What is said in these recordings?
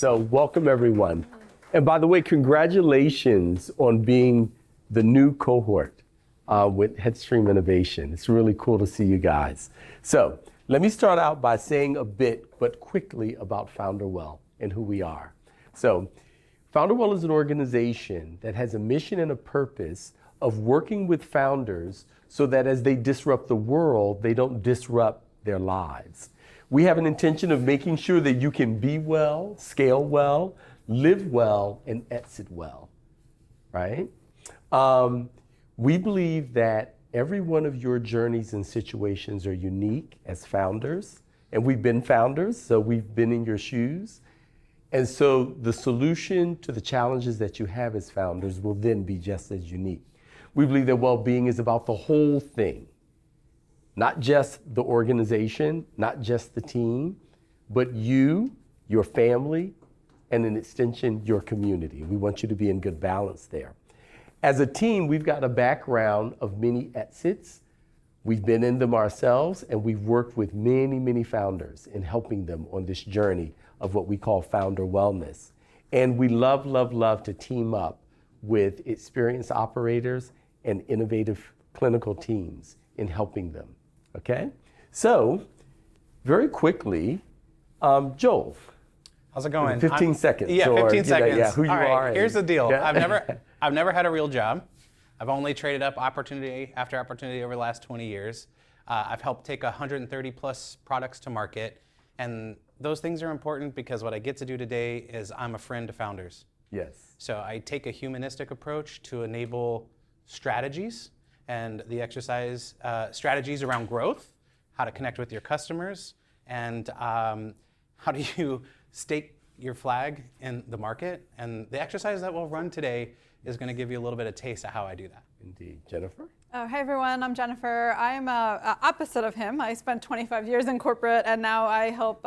So welcome everyone. And by the way, congratulations on being the new cohort with Headstream Innovation. It's really cool to see you guys. So let me start out by saying a bit, but quickly about FounderWell and who we are. So FounderWell is an organization that has a mission and a purpose of working with founders so that as they disrupt the world, they don't disrupt their lives. We have an intention of making sure that you can be well, scale well, live well, and exit well, right? We believe that every one of your journeys and situations are unique as founders, and we've been founders, so we've been in your shoes. And so the solution to the challenges that you have as founders will then be just as unique. We believe that well-being is about the whole thing. Not just the organization, not just the team, but you, your family, and an extension, your community. We want you to be in good balance there. As a team, we've got a background of many exits. We've been in them ourselves, and we've worked with many, many founders in helping them on this journey of what we call founder wellness. And we love, love, love to team up with experienced operators and innovative clinical teams in helping them. Okay, so very quickly, Joel. How's it going? 15 seconds. Yeah, 15 seconds. Who you are. Here's the deal. Yeah. I've never had a real job. I've only traded up opportunity after opportunity over the last 20 years. I've helped take 130 plus products to market, and those things are important because what I get to do today is I'm a friend to founders. Yes. So I take a humanistic approach to enable strategies and the exercise strategies around growth, how to connect with your customers, and how do you stake your flag in the market. And the exercise that we'll run today is going to give you a little bit of taste of how I do that. Indeed. Jennifer? Hey everyone, I'm Jennifer. I'm opposite of him. I spent 25 years in corporate, and now I help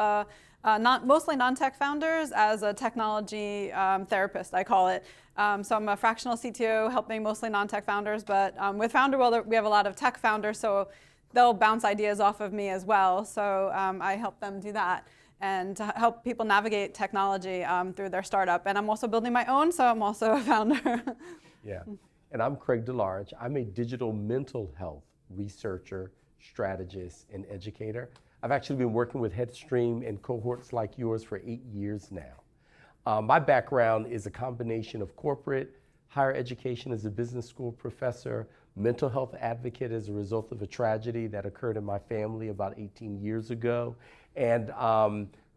mostly non-tech founders as a technology therapist, I call it. So I'm a fractional CTO helping mostly non-tech founders, but with FounderWell, we have a lot of tech founders, so they'll bounce ideas off of me as well. So I help them do that and to help people navigate technology through their startup. And I'm also building my own, so I'm also a founder. Yeah. And I'm Craig DeLarge. I'm a digital mental health researcher, strategist, and educator. I've actually been working with Headstream and cohorts like yours for 8 years now. My background is a combination of corporate, higher education as a business school professor, mental health advocate as a result of a tragedy that occurred in my family about 18 years ago. And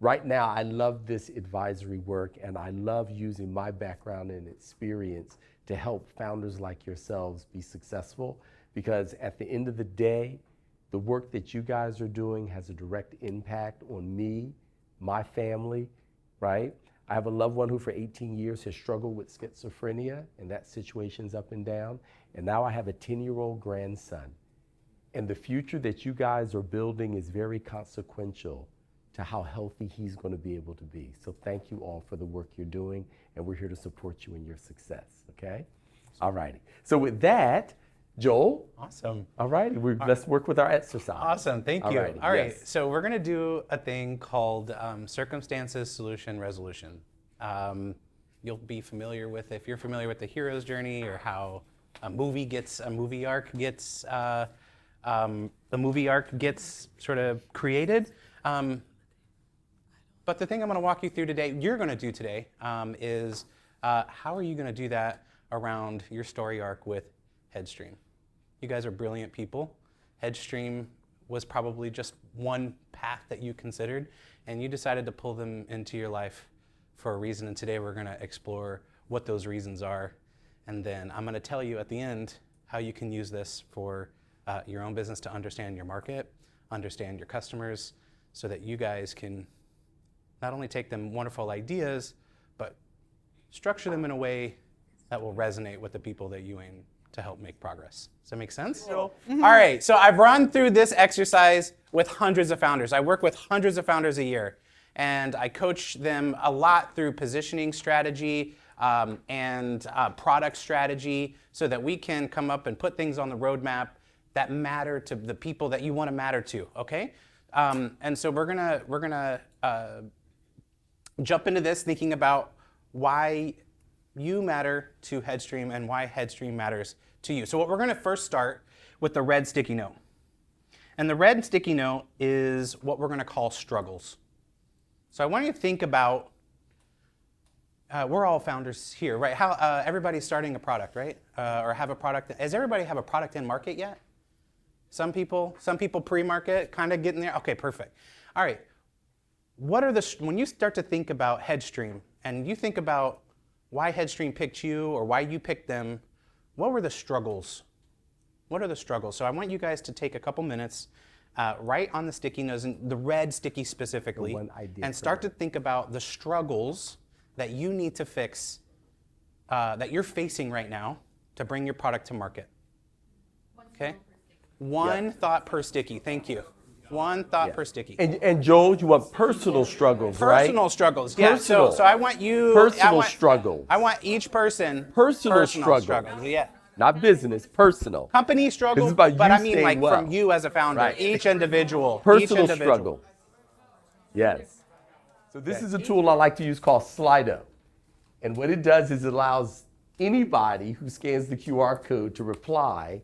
right now I love this advisory work, and I love using my background and experience to help founders like yourselves be successful, because at the end of the day, the work that you guys are doing has a direct impact on me, my family, right? I have a loved one who for 18 years has struggled with schizophrenia, and that situation's up and down. And now I have a 10-year-old grandson. And the future that you guys are building is very consequential to how healthy he's going to be able to be. So thank you all for the work you're doing, and we're here to support you in your success, okay? All righty. So with that, Joel. Awesome. All righty, let's work with our exercise. Awesome, thank you. All right, yes. So we're gonna do a thing called circumstances, solution, resolution. You'll be familiar with, if you're familiar with the hero's journey or how a movie arc gets sort of created. But the thing I'm gonna walk you through today, you're gonna do today, is how are you gonna do that around your story arc with Headstream? You guys are brilliant people. Headstream was probably just one path that you considered, and you decided to pull them into your life for a reason, and today we're gonna explore what those reasons are, and then I'm gonna tell you at the end how you can use this for your own business to understand your market, understand your customers, so that you guys can not only take them wonderful ideas, but structure them in a way that will resonate with the people that you aim to help make progress. Does that make sense? All right, so I've run through this exercise with hundreds of founders. I work with hundreds of founders a year, and I coach them a lot through positioning strategy and product strategy, so that we can come up and put things on the roadmap that matter to the people that you want to matter to, okay? And so we're gonna jump into this thinking about why you matter to Headstream and why Headstream matters to you. So we're going to first start with the red sticky note. And the red sticky note is what we're going to call struggles. So I want you to think about, we're all founders here, right? How everybody's starting a product, right? Or have a product. Does everybody have a product in market yet? Some people pre-market, kind of getting there. Okay, perfect. All right. When you start to think about Headstream and you think about why Headstream picked you or why you picked them, what were the struggles? What are the struggles? So I want you guys to take a couple minutes, write on the sticky notes, and the red sticky specifically, and start to think about the struggles that you need to fix, that you're facing right now to bring your product to market. Okay? One thought per sticky. Thank you. One thought per sticky. And Joel, you want personal struggles, right? Personal struggles. Yeah. Personal. So I want you. Personal struggles. I want each person. Personal struggles. Yeah. Not business, personal. Company struggle, This is about but you I mean staying like well. from you as a founder, Right. each individual. Personal each individual. struggle. Yes. So this is a tool I like to use called Slido. And what it does is it allows anybody who scans the QR code to reply.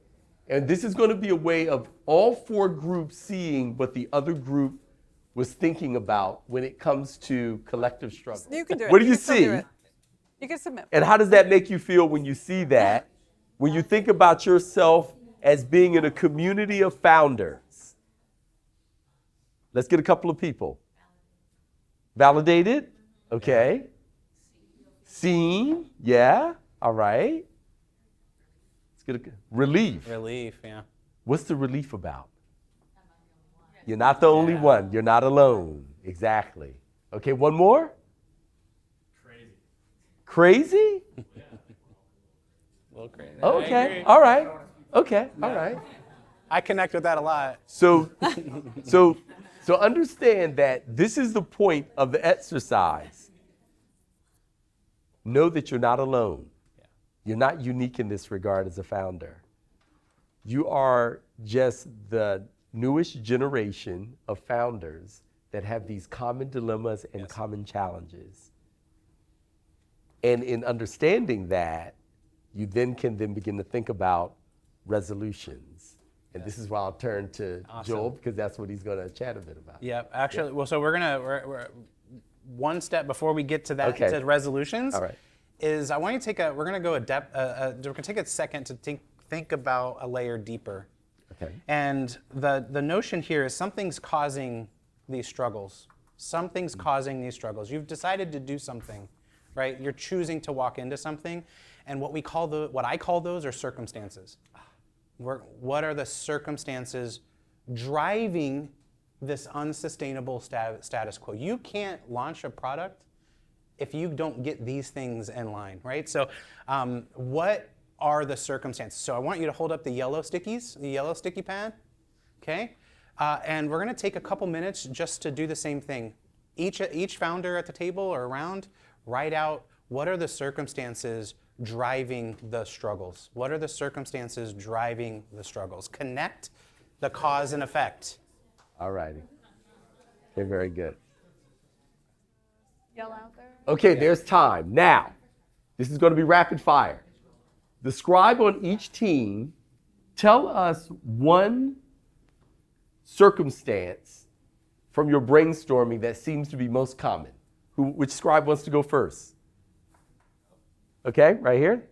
And this is going to be a way of all four groups seeing what the other group was thinking about when it comes to collective struggle. You can do it. What do you can still see? do it. You can submit. And how does that make you feel when you see that? When you think about yourself as being in a community of founders? Let's get a couple of people. Validated? Okay. Seen? Yeah. All right. Let's get a relief. Relief, yeah. What's the relief about? You're not the only one. You're not alone. Exactly. Okay, one more? Crazy? A little crazy. Okay. All right. Okay. All right. I connect with that a lot. So understand that this is the point of the exercise. Know that you're not alone. You're not unique in this regard as a founder. You are just the newest generation of founders that have these common dilemmas and common challenges. And in understanding that, you then can begin to think about resolutions. And this is why I'll turn to Joel, because that's what he's going to chat a bit about. Yeah, actually, well, so we're one step before we get to that, to resolutions. All right. Is I want you to take we're going to go we're going to take a second to think about a layer deeper. Okay. And the notion here is something's causing these struggles. Something's causing these struggles. You've decided to do something, right? You're choosing to walk into something, and what I call those are circumstances. What are the circumstances driving this unsustainable status quo? You can't launch a product if you don't get these things in line, right? So what are the circumstances? So I want you to hold up the yellow stickies, the yellow sticky pad, okay? And we're gonna take a couple minutes just to do the same thing. Each founder at the table or around, write out what are the circumstances driving the struggles? What are the circumstances driving the struggles? Connect the cause and effect. All righty. Okay, very good. Yell out there. Okay, there's time. Now, this is going to be rapid fire. The scribe on each team, tell us one circumstance from your brainstorming that seems to be most common. Which scribe wants to go first? Okay, right here.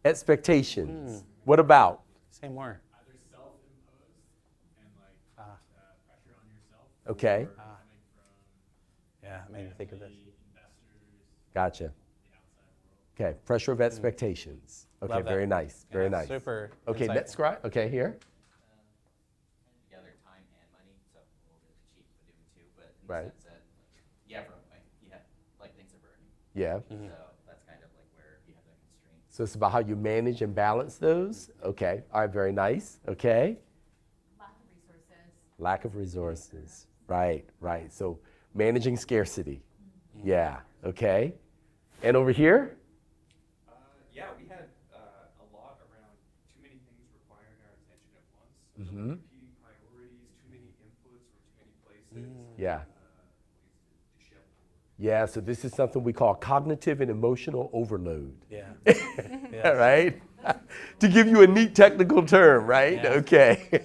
Expectations. What about? Say more. Either self-imposed and pressure on yourself. Okay. Or coming from Yeah, made me think of this. investors, Gotcha. the outside world. Okay, pressure of expectations. Okay, Love that. very nice. Very Yeah, nice. super Okay, insightful. next scribe. Okay, here. Together time and money, so a little bit cheap for doing two, but in the Right. sense that you have runway, things are burning. Yeah. So that's kind of like where you have that constraint. So it's about how you manage and balance those. Okay. All right, very nice. Okay. Lack of resources. Lack of resources. Right, right. So managing scarcity. Yeah. Okay. And over here? Yeah, we had a lot around too many things requiring our attention at once. Competing priorities, too many inputs or too many places. Yeah. Ways to disheveled Yeah, so this is something we call cognitive and emotional overload. Yeah. All right? To give you a neat technical term, right? Yeah. Okay.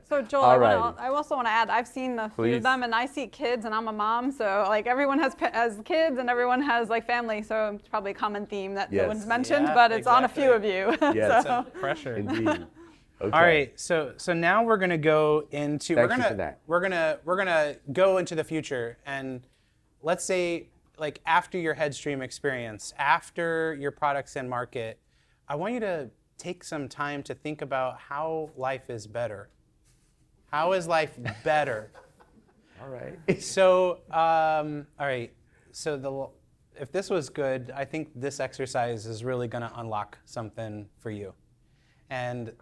So Joel, All I also want to add, I've seen a few Please. of them, and I see kids, and I'm a mom, so like everyone has kids, and everyone has like family, so it's probably a common theme that Yes. no one's mentioned, Yeah, but it's on a few of exactly. you. Yes. So. Pressure. Indeed. Okay. All right, so now we're gonna go into Thank you for that. we're gonna go into the future, and let's say like after your Headstream experience, after your products in market, I want you to take some time to think about how life is better. How is life better? All right. So, all right. So if this was good, I think this exercise is really going to unlock something for you. And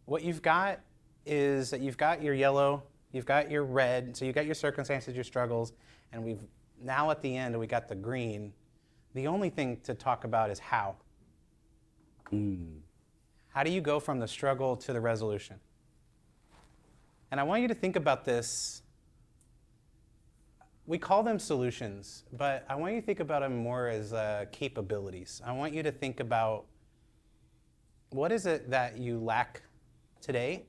what you've got is that you've got your yellow, you've got your red, so you've got your circumstances, your struggles, and we've now at the end we got the green. The only thing to talk about is how. How do you go from the struggle to the resolution? And I want you to think about this. We call them solutions, but I want you to think about them more as capabilities. I want you to think about what is it that you lack today,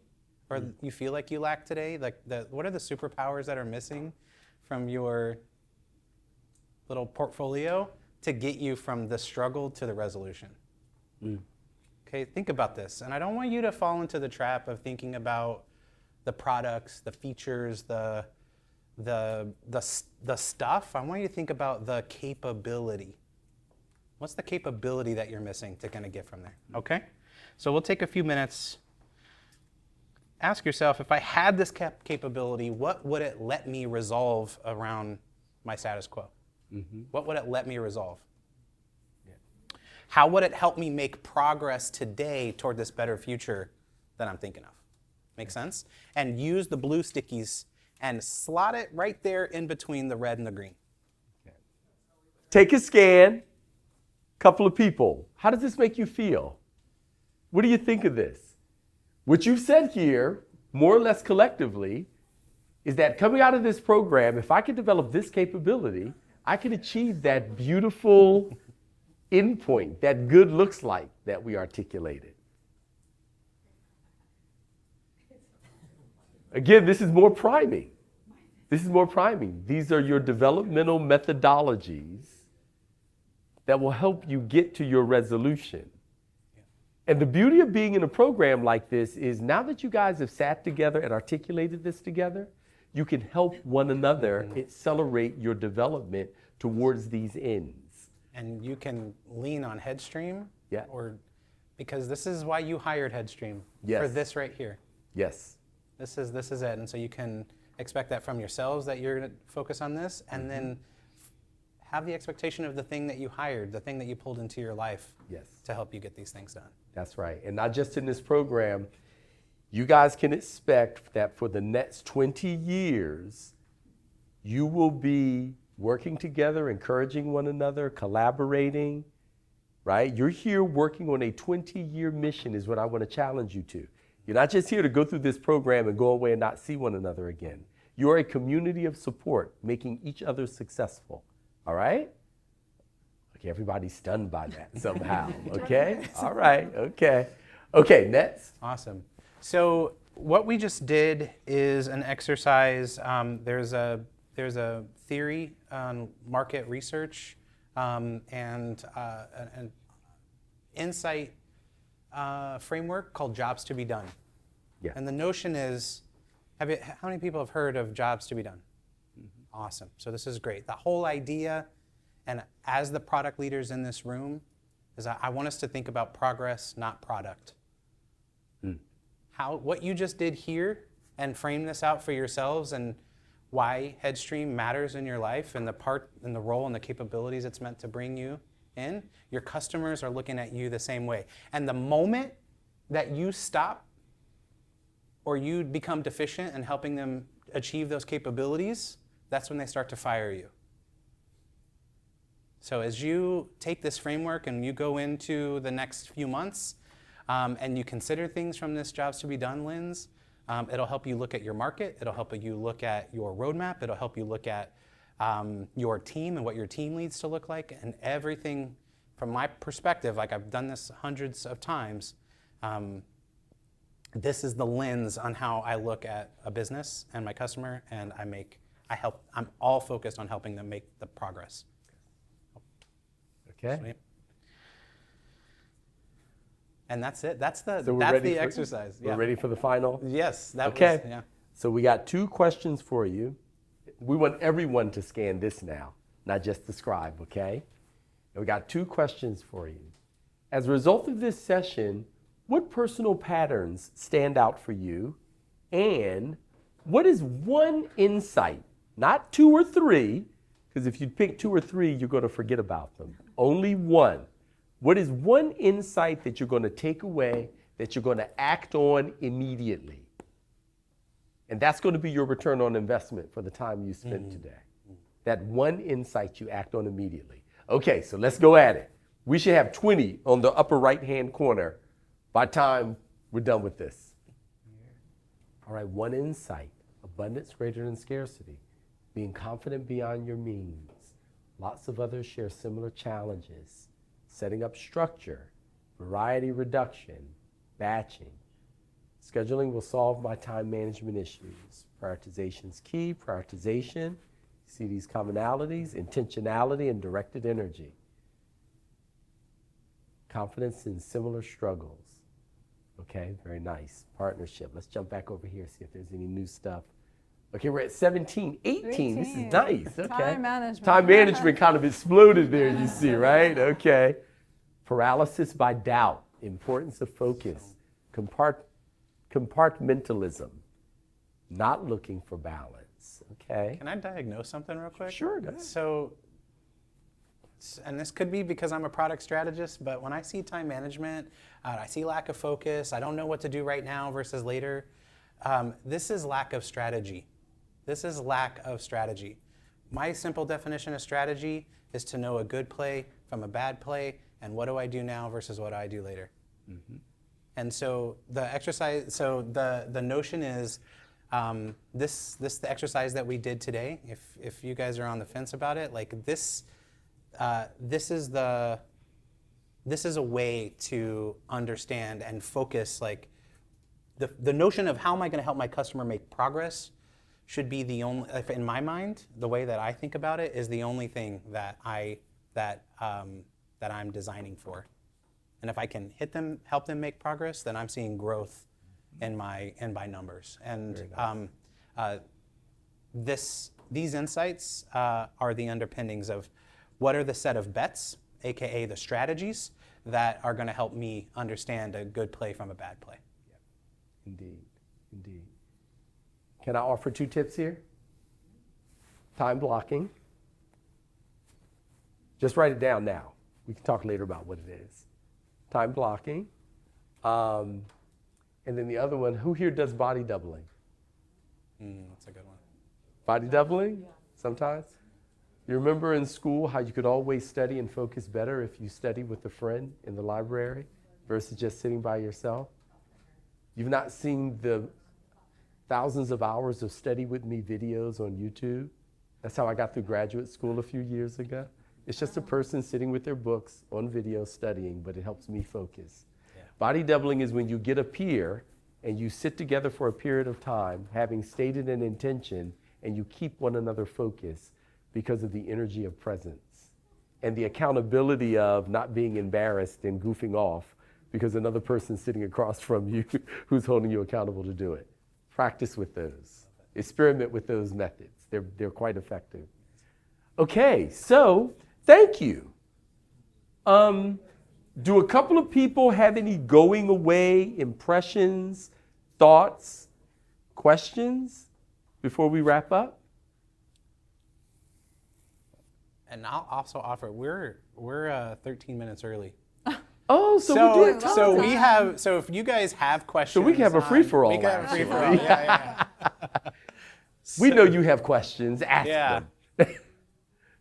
or you feel like you lack today? Like, what are the superpowers that are missing from your little portfolio to get you from the struggle to the resolution? Okay, think about this. And I don't want you to fall into the trap of thinking about the products, the features, the stuff. I want you to think about the capability. What's the capability that you're missing to kind of get from there? Okay? So we'll take a few minutes. Ask yourself, if I had this capability, what would it let me resolve around my status quo? What would it let me resolve? How would it help me make progress today toward this better future that I'm thinking of? Make sense? And use the blue stickies and slot it right there in between the red and the green. Take a scan. Couple of people. How does this make you feel? What do you think of this? What you've said here, more or less collectively, is that coming out of this program, if I could develop this capability, I could achieve that beautiful endpoint, that good looks like that we articulated. Again, this is more priming. This is more priming. These are your developmental methodologies that will help you get to your resolution. And the beauty of being in a program like this is now that you guys have sat together and articulated this together, you can help one another accelerate your development towards these ends. And you can lean on Headstream, Yeah. or because this is why you hired Headstream, Yes. for this right here. Yes. This is it. And so you can expect that from yourselves, that you're going to focus on this, and then have the expectation of the thing that you hired, the thing that you pulled into your life Yes. to help you get these things done. That's right. And not just in this program, you guys can expect that for the next 20 years, you will be working together, encouraging one another, collaborating, right? You're here working on a 20-year mission is what I want to challenge you to. You're not just here to go through this program and go away and not see one another again. You're a community of support, making each other successful, all right? Okay, everybody's stunned by that somehow, okay? All right, okay. Okay, next. Awesome. So what we just did is an exercise. There's a theory on market research and an insight framework called jobs to be done. Yeah. And the notion is, how many people have heard of jobs to be done? Awesome. So this is great. The whole idea, and as the product leaders in this room, is I want us to think about progress, not product. What you just did here, and frame this out for yourselves, and why Headstream matters in your life, and the part and the role and the capabilities it's meant to bring you in, your customers are looking at you the same way. And the moment that you stop or you become deficient in helping them achieve those capabilities, that's when they start to fire you. So as you take this framework and you go into the next few months and you consider things from this jobs to be done lens, it'll help you look at your market, it'll help you look at your roadmap, it'll help you look at your team and what your team needs to look like, and everything from my perspective, like I've done this hundreds of times, this is the lens on how I look at a business and my customer, and I'm all focused on helping them make the progress. Okay. Sweet. And that's it. That's So the we're ready for, exercise. We're ready for the final? Yes. That Okay. was, yeah. So we got 2 questions for you. We want everyone to scan this now, not just the scribe, okay? And we got 2 questions for you. As a result of this session, what personal patterns stand out for you? And what is one insight, not 2 or 3, because if you pick 2 or 3, you're going to forget about them. Only one. What is one insight that you're going to take away that you're going to act on immediately? And that's going to be your return on investment for the time you spent today. That one insight you act on immediately. Okay, so let's go at it. We should have 20 on the upper right-hand corner by the time we're done with this. All right, one insight. Abundance greater than scarcity. Being confident beyond your means. Lots of others share similar challenges. Setting up structure. Variety reduction. Batching. Scheduling will solve my time management issues. Prioritization's key. Prioritization. See these commonalities, intentionality, and directed energy. Confidence in similar struggles. Okay, very nice. Partnership. Let's jump back over here, see if there's any new stuff. Okay, we're at 17, 18. This is nice. Okay. Time management. Time management kind of exploded there, you see, right? Okay. Paralysis by doubt. Importance of focus. Compartmentalism. Not looking for balance. Okay. Can I diagnose something real quick? Sure, go ahead. So, and this could be because I'm a product strategist, but when I see time management, I see lack of focus, I don't know what to do right now versus later, this is lack of strategy. This is lack of strategy. My simple definition of strategy is to know a good play from a bad play, and what do I do now versus what do I do later. Mm-hmm. And so the exercise, so the notion is, the exercise that we did today, if you guys are on the fence about it, like this is a way to understand and focus, like the notion of how am I going to help my customer make progress should be the only, in my mind, the way that I think about it is the only thing that I'm designing for. And if I can help them make progress, then I'm seeing growth in my numbers. And these insights are the underpinnings of what are the set of bets, aka the strategies, that are going to help me understand a good play from a bad play. Yep. Indeed, indeed. Can I offer 2 tips here? Time blocking. Just write it down now. We can talk later about what it is. Time blocking. And then the other one, who here does body doubling? That's a good one. Body doubling? Sometimes? You remember in school how you could always study and focus better if you study with a friend in the library versus just sitting by yourself? You've not seen the thousands of hours of study with me videos on YouTube? That's how I got through graduate school a few years ago. It's just a person sitting with their books on video studying, but it helps me focus. Yeah. Body doubling is when you get a peer and you sit together for a period of time, having stated an intention, and you keep one another focused because of the energy of presence and the accountability of not being embarrassed and goofing off because another person's sitting across from you who's holding you accountable to do it. Practice with those. Experiment with those methods. They're quite effective. Okay, so thank you. Do a couple of people have any going away impressions, thoughts, questions before we wrap up? And I'll also offer, we're 13 minutes early. Oh, so we did. So if you guys have questions, so we can have a free for all. We can have a free for all. Yeah. We know you have questions. Ask them.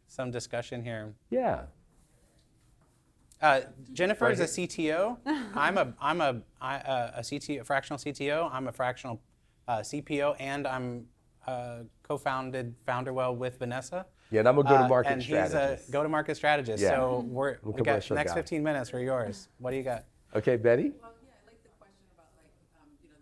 Some discussion here. Yeah. Jennifer is a CTO. I'm a CTO, fractional CTO. I'm a fractional CPO, and I'm co-founded Founderwell with Vanessa. Yeah, and I'm a go-to-market and strategist. he's a go-to-market strategist. Yeah. So I'm a we got the commercial next guy. 15 minutes are yours. What do you got? Okay, Betty? Well, yeah, I like the question about like, the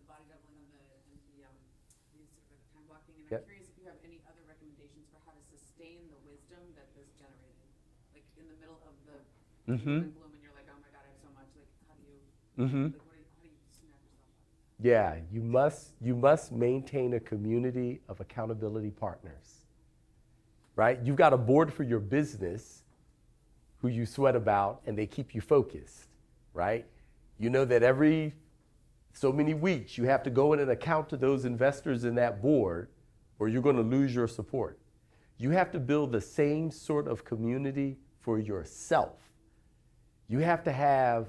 body doubling and the sort of time blocking. And Yep. I'm curious if you have any other recommendations for how to sustain the wisdom that this generated. Like in the middle of the doom and gloom and you're like, oh my God, I have so much. Like, how do you, like, how do you snap yourself up? Yeah, you must maintain a community of accountability partners, right? You've got a board for your business who you sweat about and they keep you focused, right? You know that every so many weeks you have to go in and account to those investors in that board or you're going to lose your support. You have to build the same sort of community for yourself. You have to have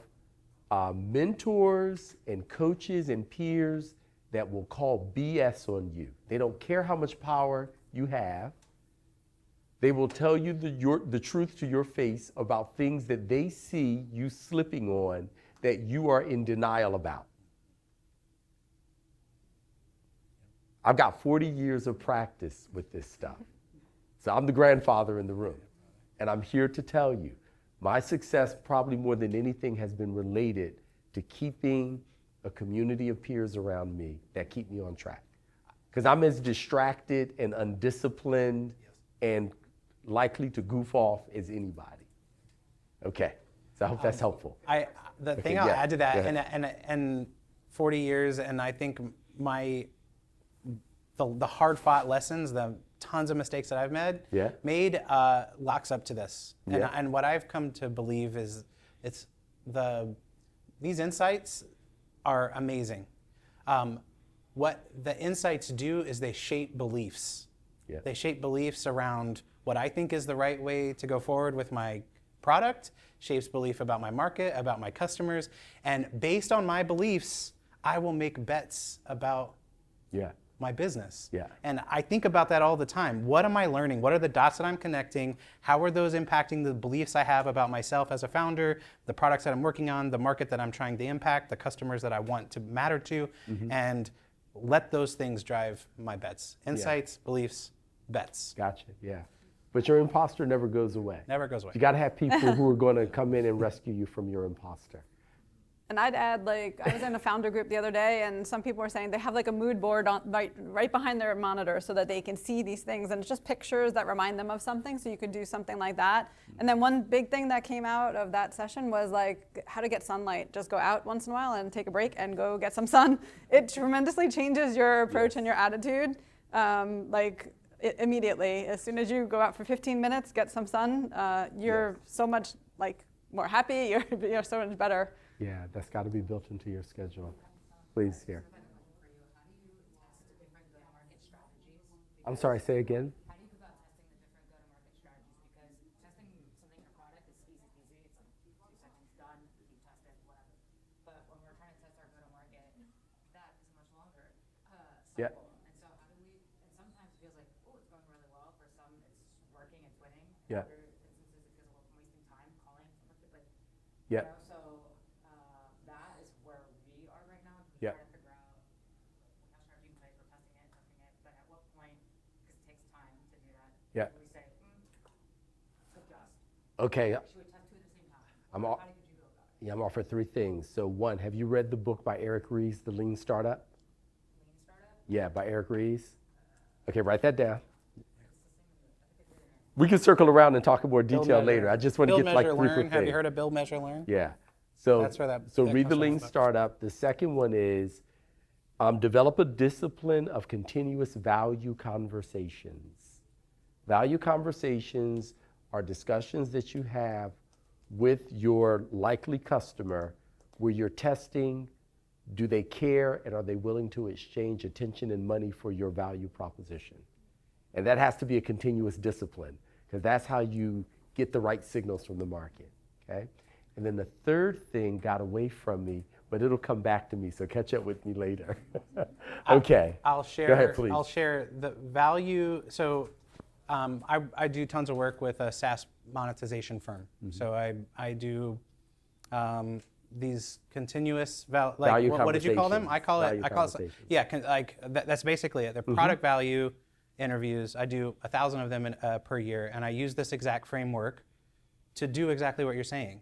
mentors and coaches and peers that will call BS on you. They don't care how much power you have. They will tell you the truth to your face about things that they see you slipping on that you are in denial about. I've got 40 years of practice with this stuff. So I'm the grandfather in the room. And I'm here to tell you, my success probably more than anything has been related to keeping a community of peers around me that keep me on track. Because I'm as distracted and undisciplined and likely to goof off as anybody. Okay, so I hope that's helpful. The Okay, thing I'll yeah, add to go that, ahead. and 40 years, and I think the hard-fought lessons, the tons of mistakes that I've made locks up to this. Yeah. And what I've come to believe is these insights are amazing. What the insights do is they shape beliefs. Yeah. They shape beliefs around what I think is the right way to go forward with my product, shapes belief about my market, about my customers, and based on my beliefs, I will make bets about my business. Yeah. And I think about that all the time. What am I learning? What are the dots that I'm connecting? How are those impacting the beliefs I have about myself as a founder, the products that I'm working on, the market that I'm trying to impact, the customers that I want to matter to, and let those things drive my bets. Insights, beliefs, bets. Gotcha, yeah. But your imposter never goes away. Never goes away. You got to have people who are going to come in and rescue you from your imposter. And I'd add, like, I was in a founder group the other day, and some people were saying they have like a mood board right behind their monitor so that they can see these things, and it's just pictures that remind them of something. So you could do something like that. And then one big thing that came out of that session was like how to get sunlight. Just go out once in a while and take a break and go get some sun. It tremendously changes your approach and your attitude. Immediately, as soon as you go out for 15 minutes, get some sun, you're so much like more happy. You're so much better. Yeah, that's got to be built into your schedule. Please, here. How do you test different go-to-market strategies? I'm sorry, say again. How do you go about testing the different go-to-market strategies? Because testing something in a product is easy peasy. It's like 2 seconds done, you test it, whatever. But when we're trying to test our go-to-market, that is a much longer cycle. Yeah. And so how do we, and sometimes it feels like, oh, it's going really well. For some, it's working, it's winning. Yeah. In other instances, it feels like I'm wasting time calling. But, Yeah. you know, so that is where we are right now. Yeah. Trying to figure out how strategy in place, we're testing it, but at what point, because it takes time to do that, Yeah. do we say, adjust? Okay, Should we test two at the same time? I'm How all, did you go about it? yeah, I'm offer 3 things. So one, have you read the book by Eric Ries, The Lean Startup? Lean startup? Yeah, by Eric Ries. Okay, write that down. We can circle around and talk in more detail later. I just want to Build, get like measure, 3 learn. quick Have you things. heard of Build, Measure, Learn? Yeah. So That's where that read comes the from. Lean Startup. The second one is develop a discipline of continuous value conversations. Value conversations are discussions that you have with your likely customer where you're testing, do they care and are they willing to exchange attention and money for your value proposition? And that has to be a continuous discipline because that's how you get the right signals from the market, okay? And then the third thing got away from me, but it'll come back to me, so catch up with me later. Okay. I'll share. Go ahead, please. I'll share the value. So I do tons of work with a SaaS monetization firm. So I do these continuous Value what did you call them? conversations. I call it. Value I call it. conversations. Yeah, that's basically it. The product value interviews. I do 1,000 of them per year, and I use this exact framework to do exactly what you're saying.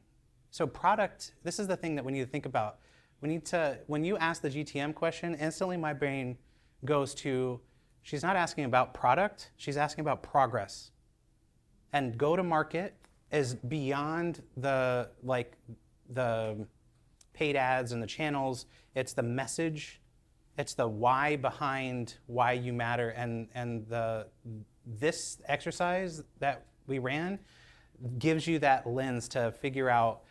So product, this is the thing that we need to think about. When you ask the GTM question, instantly my brain goes to, she's not asking about product, she's asking about progress. And go to market is beyond the paid ads and the channels. It's the message, it's the why behind why you matter. And this exercise that we ran gives you that lens to figure out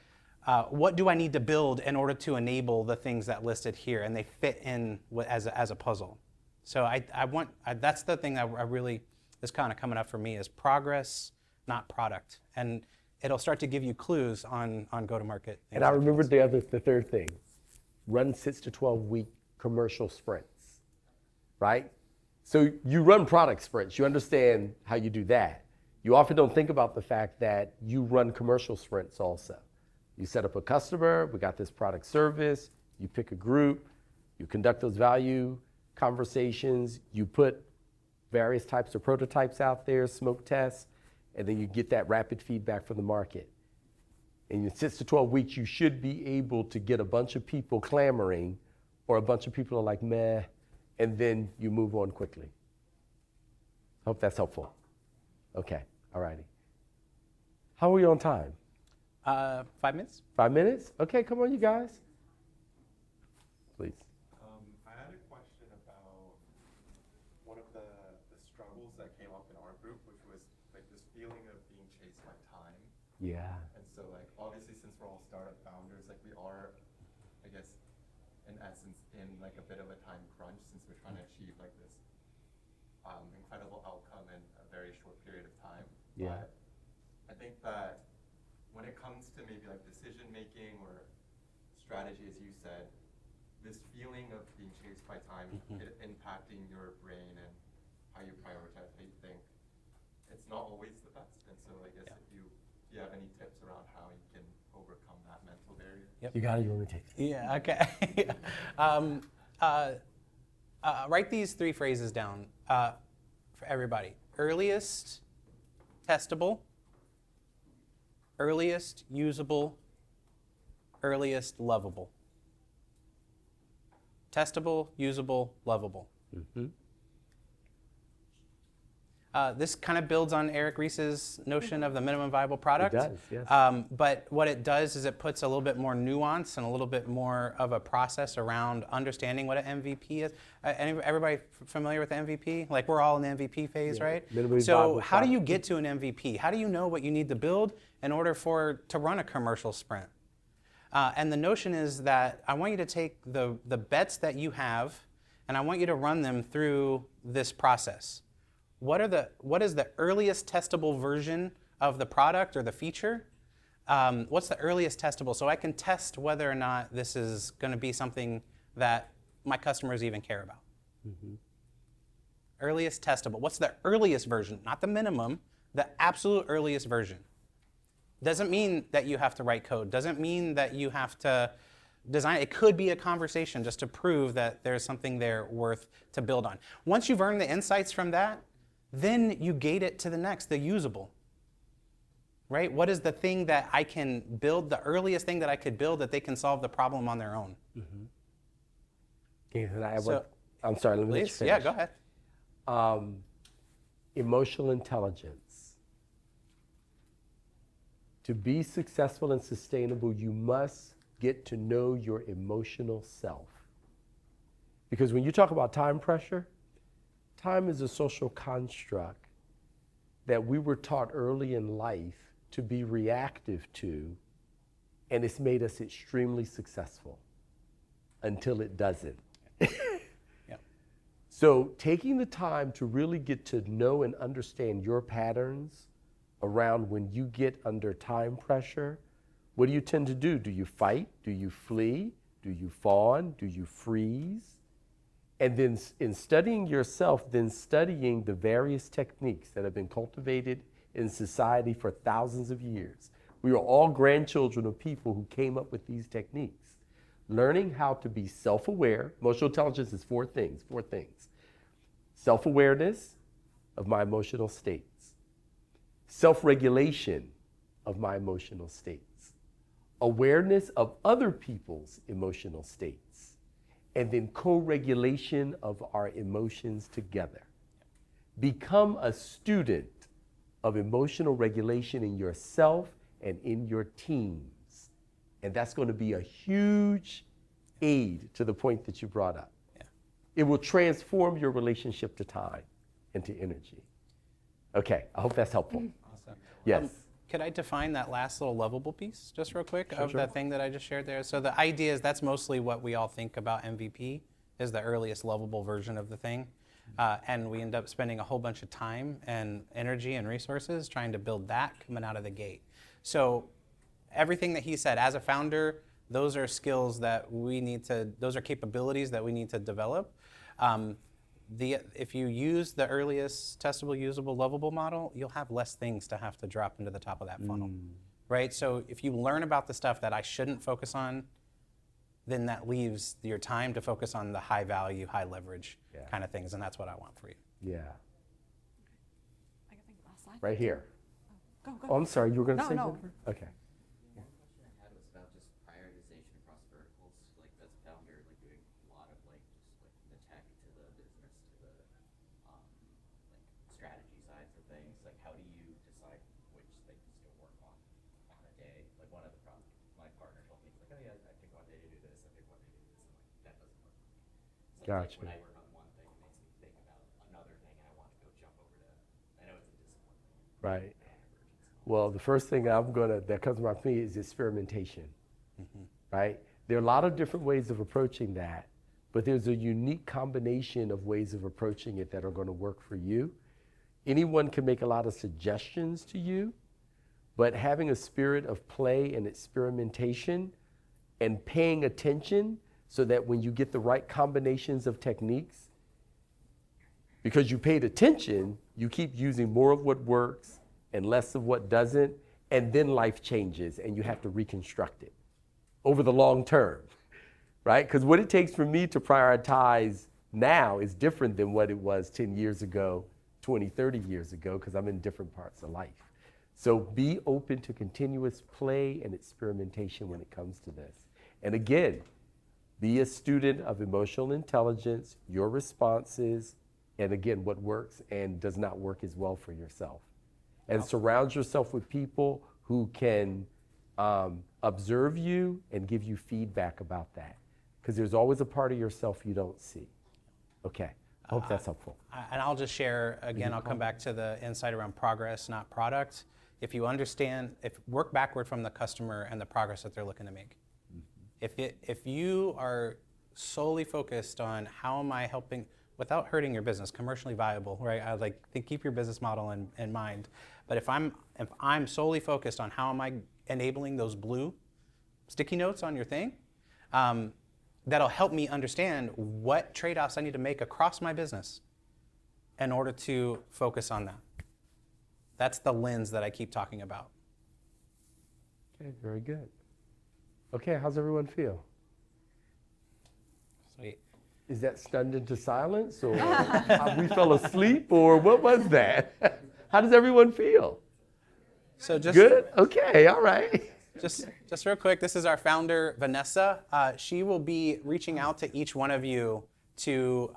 what do I need to build in order to enable the things that listed here, and they fit in as a puzzle. So that's the thing that I really is kind of coming up for me is progress, not product, and it'll start to give you clues on go-to-market. And I remember the third thing, run 6 to 12 week commercial sprints, right? So you run product sprints, you understand how you do that. You often don't think about the fact that you run commercial sprints also. You set up a customer, we got this product service, you pick a group, you conduct those value conversations, you put various types of prototypes out there, smoke tests, and then you get that rapid feedback from the market. And in 6 to 12 weeks, you should be able to get a bunch of people clamoring, or a bunch of people are like, meh, and then you move on quickly. Hope that's helpful. Okay, all righty. How are we on time? 5 minutes? 5 minutes? Okay, come on, you guys. Please. I had a question about one of the struggles that came up in our group, which was like this feeling of being chased by time. Yeah. And so like obviously since we're all startup founders, like we are, I guess, in essence in like a bit of a time crunch since we're trying to achieve like this incredible outcome in a very short period of time. Yeah. But I think that when it comes to maybe like decision making or strategy, as you said, this feeling of being chased by time, it impacting your brain and how you prioritize, how you think, it's not always the best. And so I guess if you have any tips around how you can overcome that mental barrier. Yep. You got it, you want me to take it? Yeah, okay. Write these 3 phrases down for everybody. Earliest testable, earliest usable, earliest lovable. Testable, usable, lovable. Mm-hmm. This kind of builds on Eric Ries's notion of the minimum viable product. It does, yes. But what it does is it puts a little bit more nuance and a little bit more of a process around understanding what an MVP is. Everybody familiar with the MVP? Like we're all in the MVP phase, right? Minimum So viable how do you product. get to an MVP? How do you know what you need to build in order to run a commercial sprint? And the notion is that I want you to take the bets that you have and I want you to run them through this process. What is the earliest testable version of the product or the feature? What's the earliest testable? So I can test whether or not this is going to be something that my customers even care about. Mm-hmm. Earliest testable. What's the earliest version? Not the minimum, the absolute earliest version. Doesn't mean that you have to write code. Doesn't mean that you have to design. It could be a conversation just to prove that there's something there worth to build on. Once you've earned the insights from that, then you gate it to the next, the usable. Right? What is the thing that I can build, the earliest thing that I could build that they can solve the problem on their own? Mm-hmm. Okay, can I add So- one? I'm sorry, let me let you Please? finish. Yeah, go ahead. Emotional intelligence. To be successful and sustainable, you must get to know your emotional self. Because when you talk about time pressure, time is a social construct that we were taught early in life to be reactive to, and it's made us extremely successful until it doesn't. Yep. So taking the time to really get to know and understand your patterns around when you get under time pressure, what do you tend to do? Do you fight? Do you flee? Do you fawn? Do you freeze? And then in studying yourself, then studying the various techniques that have been cultivated in society for thousands of years. We are all grandchildren of people who came up with these techniques. Learning how to be self-aware. Emotional intelligence is 4 things. Self-awareness, of my emotional states, self-regulation of my emotional states, awareness of other people's emotional states, and then co-regulation of our emotions together. Become a student of emotional regulation in yourself and in your teams. And that's going to be a huge aid to the point that you brought up. Yeah. It will transform your relationship to time and to energy. Okay, I hope that's helpful. Awesome. Yes. Could I define that last little lovable piece just real quick of sure. that thing that I just shared there? So the idea is that's mostly what we all think about MVP is the earliest lovable version of the thing. And we end up spending a whole bunch of time and energy and resources trying to build that coming out of the gate. So everything that he said, as a founder, those are skills that we need to, those are capabilities that we need to develop. If you use the earliest testable, usable, lovable model, you'll have less things to have to drop into the top of that funnel, right? So if you learn about the stuff that I shouldn't focus on, then that leaves your time to focus on the high value, high leverage kind of things, and that's what I want for you. Yeah. I think last slide. Right here. Go, go. Oh, I'm sorry, you were going to No, say no. Jennifer? Okay. One question I had was about just prioritization across verticals. Like as a founder, like doing a lot of like just like from the tech to the business to the like strategy sides of things. Like how do you decide which things to work on a day? Like one of the problems my partner told me, he's like, oh yeah, I pick one day to do this, I pick one day to do this. I'm like, that doesn't work for me. So Gotcha. like when I work on one thing, it makes me think about another thing, and I want to go jump over to. I know it's a discipline thing. Right. Well, the first thing that comes to my mind is experimentation, right? There are a lot of different ways of approaching that, but there's a unique combination of ways of approaching it that are going to work for you. Anyone can make a lot of suggestions to you, but having a spirit of play and experimentation and paying attention so that when you get the right combinations of techniques, because you paid attention, you keep using more of what works and less of what doesn't, and then life changes and you have to reconstruct it over the long term, right? Because what it takes for me to prioritize now is different than what it was 10 years ago, 20, 30 years ago, because I'm in different parts of life. So be open to continuous play and experimentation when it comes to this. And again, be a student of emotional intelligence, your responses, and again, what works and does not work as well for yourself. And surround yourself with people who can observe you and give you feedback about that. Because there's always a part of yourself you don't see. Okay, I hope that's helpful. And I'll just share, again, I'll come back to the insight around progress, not product. If you understand, work backward from the customer and the progress that they're looking to make. If you are solely focused on how am I helping, without hurting your business, commercially viable, right? I like to keep your business model in mind. But if I'm solely focused on how am I enabling those blue sticky notes on your thing, that'll help me understand what trade-offs I need to make across my business in order to focus on that. That's the lens that I keep talking about. Okay, very good. Okay, how's everyone feel? Sweet. Is that stunned into silence, or we fell asleep, or what was that? How does everyone feel? So just Good? Okay, all right. Just real quick, this is our founder, Vanessa. She will be reaching out to each one of you to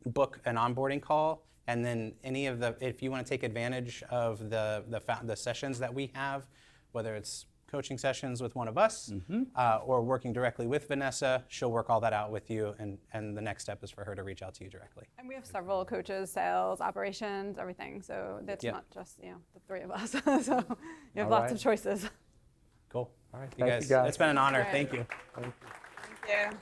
book an onboarding call, and then if you want to take advantage of the sessions that we have, whether it's coaching sessions with one of us or working directly with Vanessa, she'll work all that out with you, and the next step is for her to reach out to you directly. And we have several coaches, sales, operations, everything. So that's not just the three of us. So you have lots of choices. Cool. All right, You thank guys, you guys. it's been an honor. All right. Thank you. Thank you.